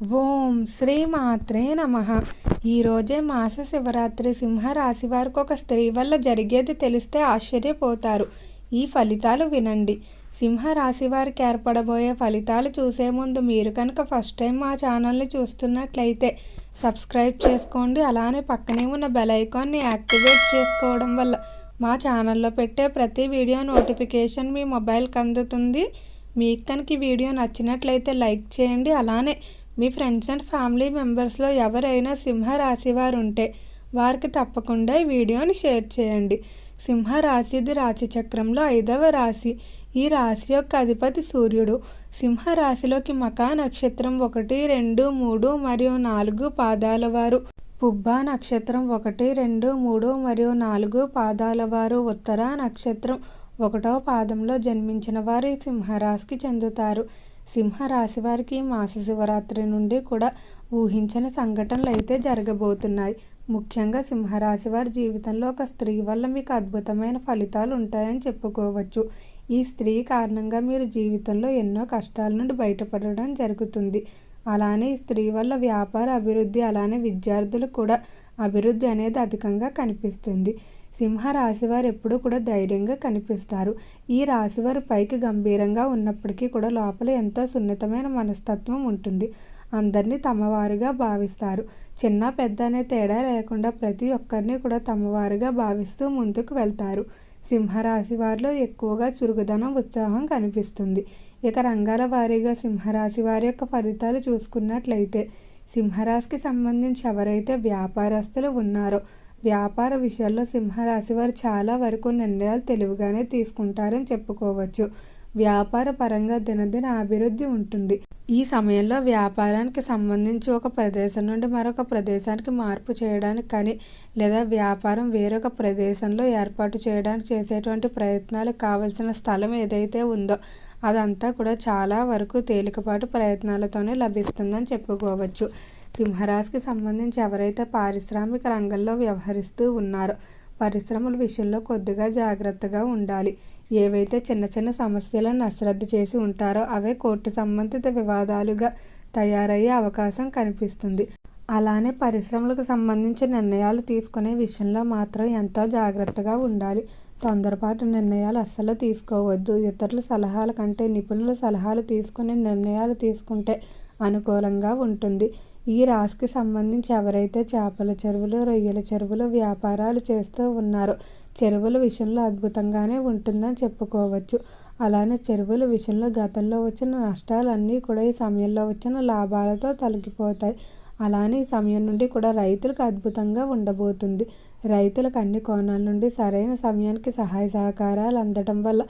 ఓం శ్రీ మాత్రే నమః. ఈరోజే మాస శివరాత్రి. సింహరాశి వారికి ఒక స్త్రీ వల్ల జరిగేది తెలిస్తే ఆశ్చర్యపోతారు. ఈ ఫలితాలు వినండి. సింహరాశి వారికి ఏర్పడబోయే ఫలితాలు చూసే ముందు మీరు కనుక ఫస్ట్ టైం మా ఛానల్ని చూస్తున్నట్లయితే సబ్స్క్రైబ్ చేసుకోండి. అలానే పక్కనే ఉన్న బెల్ ఐకాన్ని యాక్టివేట్ చేసుకోవడం వల్ల మా ఛానల్లో పెట్టే ప్రతి వీడియో నోటిఫికేషన్ మీ మొబైల్కి అందుతుంది. మీకు కనుక ఈ వీడియో నచ్చినట్లయితే లైక్ చేయండి. అలానే మీ ఫ్రెండ్స్ అండ్ ఫ్యామిలీ మెంబర్స్లో ఎవరైనా సింహరాశి వారు ఉంటే వారికి తప్పకుండా ఈ వీడియోని షేర్ చేయండి. సింహరాశిది రాశి చక్రంలో 5వ రాశి. ఈ రాశి యొక్క అధిపతి సూర్యుడు. సింహరాశిలోకి మకా నక్షత్రం 1, 2, 3 మరియు 4 పాదాల వారు, పుబ్బా నక్షత్రం 1, 2, 3 మరియు 4 పాదాల వారు, ఉత్తర నక్షత్రం 1వ పాదంలో జన్మించిన వారు ఈ సింహరాశికి చెందుతారు. సింహరాశి వారికి మాస శివరాత్రి నుండి కూడా ఊహించని సంఘటనలు అయితే జరగబోతున్నాయి. ముఖ్యంగా సింహరాశి వారి జీవితంలో ఒక స్త్రీ వల్ల మీకు అద్భుతమైన ఫలితాలు ఉంటాయని చెప్పుకోవచ్చు. ఈ స్త్రీ కారణంగా మీరు జీవితంలో ఎన్నో కష్టాల నుండి బయటపడడం జరుగుతుంది. అలానే ఈ స్త్రీ వల్ల వ్యాపార అభివృద్ధి, అలానే విద్యార్థులకు కూడా అభివృద్ధి అనేది అధికంగా కనిపిస్తుంది. సింహరాశి వారు ఎప్పుడూ కూడా ధైర్యంగా కనిపిస్తారు. ఈ రాశివారు పైకి గంభీరంగా ఉన్నప్పటికీ కూడా లోపల ఎంతో సున్నితమైన మనస్తత్వం ఉంటుంది. అందరినీ తమవారుగా భావిస్తారు. చిన్న పెద్ద అనే తేడా లేకుండా ప్రతి ఒక్కరిని కూడా తమవారుగా భావిస్తూ ముందుకు వెళ్తారు. సింహరాశి వారిలో ఎక్కువగా చురుకుదనం, ఉత్సాహం కనిపిస్తుంది. ఇక రంగాల వారీగా సింహరాశి వారి యొక్క ఫలితాలు చూసుకున్నట్లయితే సింహరాశికి సంబంధించి ఎవరైతే వ్యాపారస్తులు ఉన్నారో వ్యాపార విషయాల్లో సింహరాశి వారు చాలా వరకు నిర్ణయాలు తెలివిగానే తీసుకుంటారని చెప్పుకోవచ్చు. వ్యాపార పరంగా దినదిన అభివృద్ధి ఉంటుంది. ఈ సమయంలో వ్యాపారానికి సంబంధించి ఒక ప్రదేశం నుండి మరొక ప్రదేశానికి మార్పు చేయడానికి కానీ, లేదా వ్యాపారం వేరొక ప్రదేశంలో ఏర్పాటు చేయడానికి చేసేటువంటి ప్రయత్నాలకు కావలసిన స్థలం ఏదైతే ఉందో అదంతా కూడా చాలా వరకు తేలికపాటు ప్రయత్నాలతోనే లభిస్తుందని చెప్పుకోవచ్చు. సింహరాశికి సంబంధించి ఎవరైతే పారిశ్రామిక రంగంలో వ్యవహరిస్తూ ఉన్నారో పరిశ్రమల విషయంలో కొద్దిగా జాగ్రత్తగా ఉండాలి. ఏవైతే చిన్న చిన్న సమస్యలను అశ్రద్ధ చేసి ఉంటారో అవే కోర్టు సంబంధిత వివాదాలుగా తయారయ్యే అవకాశం కనిపిస్తుంది. అలానే పరిశ్రమలకు సంబంధించి నిర్ణయాలు తీసుకునే విషయంలో మాత్రం ఎంతో జాగ్రత్తగా ఉండాలి. తొందరపాటు నిర్ణయాలు అస్సలు తీసుకోవద్దు. ఇతరుల సలహాల కంటే నిపుణుల సలహాలు తీసుకునే నిర్ణయాలు తీసుకుంటే అనుకూలంగా ఉంటుంది. ఈ రాశికి సంబంధించి ఎవరైతే చేపల చెరువులు, రొయ్యల చెరువులు వ్యాపారాలు చేస్తూ ఉన్నారో చెరువుల విషయంలో అద్భుతంగానే ఉంటుందని చెప్పుకోవచ్చు. అలానే చెరువుల విషయంలో గతంలో వచ్చిన నష్టాలన్నీ కూడా ఈ సమయంలో వచ్చిన లాభాలతో తొలగిపోతాయి. అలానే ఈ సమయం నుండి కూడా రైతులకు అద్భుతంగా ఉండబోతుంది. రైతులకు అన్ని కోణాల నుండి సరైన సమయానికి సహాయ సహకారాలు అందడం వల్ల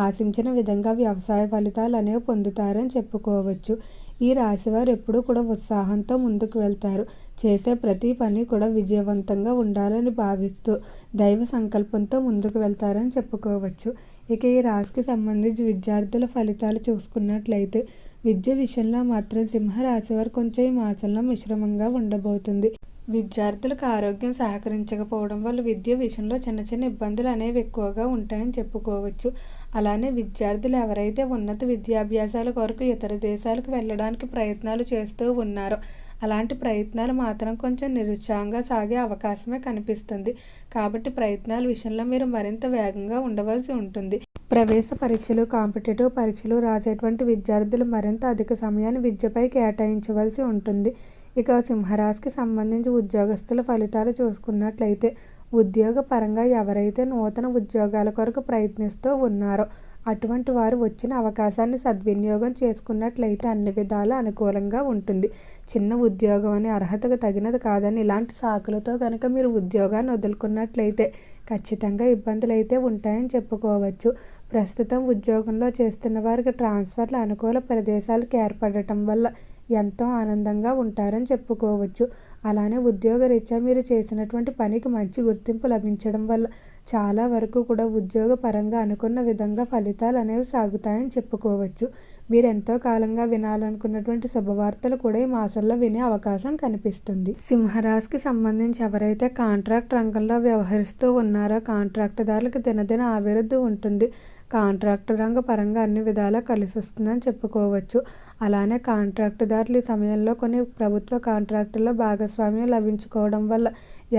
ఆశించిన విధంగా వ్యవసాయ ఫలితాలు అనేవి పొందుతారని చెప్పుకోవచ్చు. ఈ రాశివారు ఎప్పుడూ కూడా ఉత్సాహంతో ముందుకు వెళ్తారు. చేసే ప్రతి పని కూడా విజయవంతంగా ఉండాలని భావిస్తూ దైవ సంకల్పంతో ముందుకు వెళ్తారని చెప్పుకోవచ్చు. ఇక ఈ రాశికి సంబంధించి విద్యార్థుల ఫలితాలు చూసుకున్నట్లయితే విద్య విషయంలో మాత్రం సింహరాశి వారు కొంచెం ఈ మాసంలో మిశ్రమంగా ఉండబోతుంది. విద్యార్థులకు ఆరోగ్యం సహకరించకపోవడం వల్ల విద్య విషయంలో చిన్న చిన్న ఇబ్బందులు అనేవి ఎక్కువగా ఉంటాయని చెప్పుకోవచ్చు. అలానే విద్యార్థులు ఎవరైతే ఉన్నత విద్యాభ్యాసాల కొరకు ఇతర దేశాలకు వెళ్ళడానికి ప్రయత్నాలు చేస్తూ ఉన్నారో అలాంటి ప్రయత్నాలు మాత్రం కొంచెం నిరుత్సాహంగా సాగే అవకాశమే కనిపిస్తుంది. కాబట్టి ప్రయత్నాల విషయంలో మీరు మరింత వేగంగా ఉండవలసి ఉంటుంది. ప్రవేశ పరీక్షలు, కాంపిటేటివ్ పరీక్షలు రాసేటువంటి విద్యార్థులు మరింత అధిక సమయాన్ని విద్యపై కేటాయించవలసి ఉంటుంది. ఇక సింహరాశికి సంబంధించి ఉద్యోగస్తుల ఫలితాలు చూసుకున్నట్లయితే ఉద్యోగ పరంగా ఎవరైతే నూతన ఉద్యోగాల కొరకు ప్రయత్నిస్తూ ఉన్నారో అటువంటి వారు వచ్చిన అవకాశాన్ని సద్వినియోగం చేసుకున్నట్లయితే అన్ని విధాలా అనుకూలంగా ఉంటుంది. చిన్న ఉద్యోగం అని అర్హతకు తగినది కాదని ఇలాంటి సాకులతో కనుక మీరు ఉద్యోగాన్ని వదులుకున్నట్లయితే ఖచ్చితంగా ఇబ్బందులు అయితే ఉంటాయని చెప్పుకోవచ్చు. ప్రస్తుతం ఉద్యోగంలో చేస్తున్న వారికి ట్రాన్స్ఫర్ల అనుకూల ప్రదేశాలకు ఏర్పడటం వల్ల ఎంతో ఆనందంగా ఉంటారని చెప్పుకోవచ్చు. అలానే ఉద్యోగరీత్యా మీరు చేసినటువంటి పనికి మంచి గుర్తింపు లభించడం వల్ల చాలా వరకు కూడా ఉద్యోగ పరంగా అనుకున్న విధంగా ఫలితాలు అనేవి సాగుతాయని చెప్పుకోవచ్చు. మీరు ఎంతో కాలంగా వినాలనుకున్నటువంటి శుభవార్తలు కూడా ఈ మాసంలో వినే అవకాశం కనిపిస్తుంది. సింహరాశికి సంబంధించి ఎవరైతే కాంట్రాక్ట్ రంగంలో వ్యవహరిస్తూ ఉన్నారో కాంట్రాక్టుదారులకు దినదిన అభివృద్ధి ఉంటుంది. కాంట్రాక్టు రంగ పరంగా అన్ని విధాలా కలిసి వస్తుందని చెప్పుకోవచ్చు. అలానే కాంట్రాక్టుదారులు ఈ సమయంలో కొన్ని ప్రభుత్వ కాంట్రాక్టుల్లో భాగస్వామ్యం లభించుకోవడం వల్ల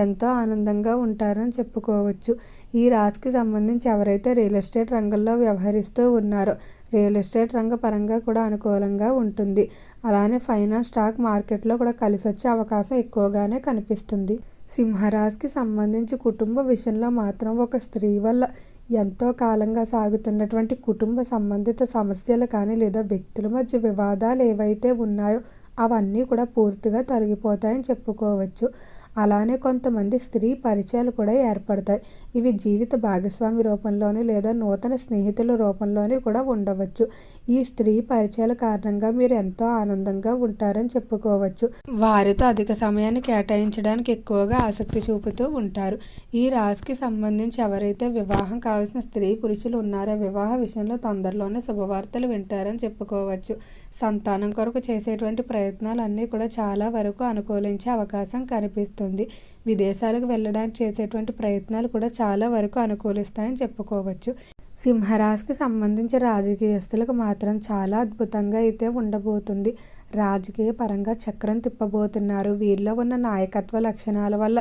ఎంతో ఆనందంగా ఉంటారని చెప్పుకోవచ్చు. ఈ రాశికి సంబంధించి ఎవరైతే రియల్ ఎస్టేట్ రంగంలో వ్యవహరిస్తూ ఉన్నారో రియల్ ఎస్టేట్ రంగ పరంగా కూడా అనుకూలంగా ఉంటుంది. అలానే ఫైనాన్స్, స్టాక్ మార్కెట్లో కూడా కలిసి వచ్చే అవకాశం ఎక్కువగానే కనిపిస్తుంది. సింహరాశికి సంబంధించి కుటుంబ విషయంలో మాత్రం ఒక స్త్రీ వల్ల ఎంతో కాలంగా సాగుతున్నటువంటి కుటుంబ సంబంధిత సమస్యలు కానీ లేదా వ్యక్తుల మధ్య వివాదాలు ఏవైతే ఉన్నాయో అవన్నీ కూడా పూర్తిగా తొలగిపోతాయని చెప్పుకోవచ్చు. అలానే కొంతమంది స్త్రీ పరిచయాలు కూడా ఏర్పడతాయి. ఇవి జీవిత భాగస్వామి రూపంలోని లేదా నూతన స్నేహితుల రూపంలోని కూడా ఉండవచ్చు. ఈ స్త్రీ పరిచయాల కారణంగా మీరు ఎంతో ఆనందంగా ఉంటారని చెప్పుకోవచ్చు. వారితో అధిక సమయాన్ని కేటాయించడానికి ఎక్కువగా ఆసక్తి చూపుతూ ఉంటారు. ఈ రాశికి సంబంధించి ఎవరైతే వివాహం కావాల్సిన స్త్రీ పురుషులు ఉన్నారో వివాహ విషయంలో తొందరలోనే శుభవార్తలు వింటారని చెప్పుకోవచ్చు. సంతానం కొరకు చేసేటువంటి ప్రయత్నాలు అన్నీ కూడా చాలా వరకు అనుకూలించే అవకాశం కనిపిస్తుంది. విదేశాలకు వెళ్ళడానికి చేసేటువంటి ప్రయత్నాలు కూడా చాలా వరకు అనుకూలిస్తాయని చెప్పుకోవచ్చు. సింహరాశికి సంబంధించి రాజకీయస్తులకు మాత్రం చాలా అద్భుతంగా అయితే ఉండబోతుంది. రాజకీయ పరంగా చక్రం తిప్పబోతున్నారు. వీరిలో ఉన్న నాయకత్వ లక్షణాల వల్ల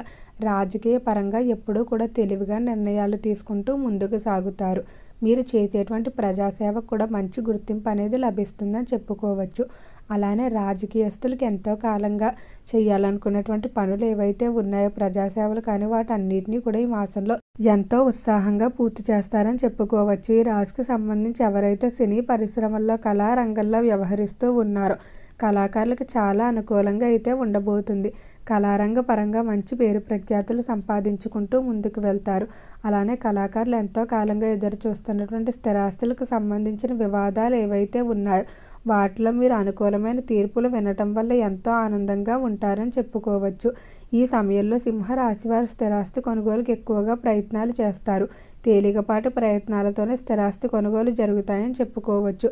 రాజకీయ పరంగా ఎప్పుడూ కూడా తెలివిగా నిర్ణయాలు తీసుకుంటూ ముందుకు సాగుతారు. మీరు చేసేటువంటి ప్రజాసేవకు కూడా మంచి గుర్తింపు అనేది లభిస్తుందని చెప్పుకోవచ్చు. అలానే రాజకీయస్తులకు ఎంతో కాలంగా చేయాలనుకున్నటువంటి పనులు ఏవైతే ఉన్నాయో ప్రజాసేవలు కానీ వాటన్నిటినీ కూడా ఈ మాసంలో ఎంతో ఉత్సాహంగా పూర్తి చేస్తారని చెప్పుకోవచ్చు. ఈ రాశికి సంబంధించి ఎవరైతే సినీ పరిశ్రమల్లో కళారంగంలో వ్యవహరిస్తూ ఉన్నారో కళాకారులకు చాలా అనుకూలంగా అయితే ఉండబోతుంది. కళారంగ పరంగా మంచి పేరు ప్రఖ్యాతులు సంపాదించుకుంటూ ముందుకు వెళ్తారు. అలానే కళాకారులు ఎంతో కాలంగా ఎదురు చూస్తున్నటువంటి స్థిరాస్తులకు సంబంధించిన వివాదాలు ఏవైతే ఉన్నాయో వాటిలో మీరు అనుకూలమైన తీర్పులు వినటం వల్ల ఎంతో ఆనందంగా ఉంటారని చెప్పుకోవచ్చు. ఈ సమయంలో సింహరాశి వారు స్థిరాస్తి కొనుగోలుకి ఎక్కువగా ప్రయత్నాలు చేస్తారు. తేలికపాటి ప్రయత్నాలతోనే స్థిరాస్తి కొనుగోలు జరుగుతాయని చెప్పుకోవచ్చు.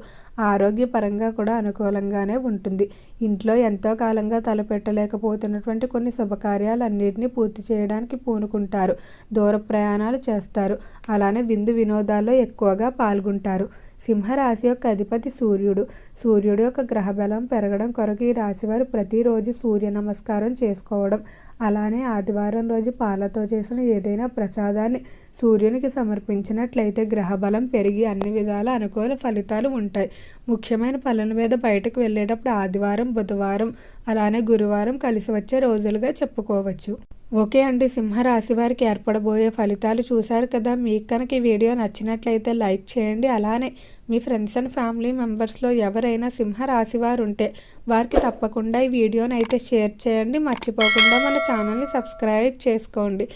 ఆరోగ్యపరంగా కూడా అనుకూలంగానే ఉంటుంది. ఇంట్లో ఎంతో కాలంగా తలపెట్టలేకపోతున్నటువంటి కొన్ని శుభకార్యాలన్నింటినీ పూర్తి చేయడానికి పూనుకుంటారు. దూర ప్రయాణాలు చేస్తారు. అలానే విందు వినోదాల్లో ఎక్కువగా పాల్గొంటారు. సింహరాశి యొక్క అధిపతి సూర్యుడు. సూర్యుడు యొక్క గ్రహబలం పెరగడం కొరకు ఈ రాశివారు ప్రతిరోజు సూర్య నమస్కారం చేసుకోవడం, అలానే ఆదివారం రోజు పాలతో చేసిన ఏదైనా ప్రసాదాన్ని సూర్యునికి సమర్పించినట్లయితే గ్రహబలం పెరిగి అన్ని విధాల అనుకూల ఫలితాలు ఉంటాయి. ముఖ్యమైన పనుల మీద బయటకు వెళ్ళేటప్పుడు ఆదివారం, బుధవారం, అలానే గురువారం కలిసి వచ్చే రోజులుగా చెప్పుకోవచ్చు. ఓకే అండి, సింహరాశి వారికి ఏర్పడబోయే ఫలితాలు చూశారు కదా. మీకు కనుక ఈ వీడియో నచ్చినట్లయితే లైక్ చేయండి. అలానే మీ ఫ్రెండ్స్ అండ్ ఫ్యామిలీ మెంబర్స్లో ఎవరైనా సింహరాశి వారు ఉంటే వారికి తప్పకుండా ఈ వీడియోని అయితే షేర్ చేయండి. మర్చిపోకుండా మన ఛానల్ని సబ్స్క్రైబ్ చేసుకోండి.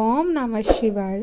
ఓం నమః శివాయ.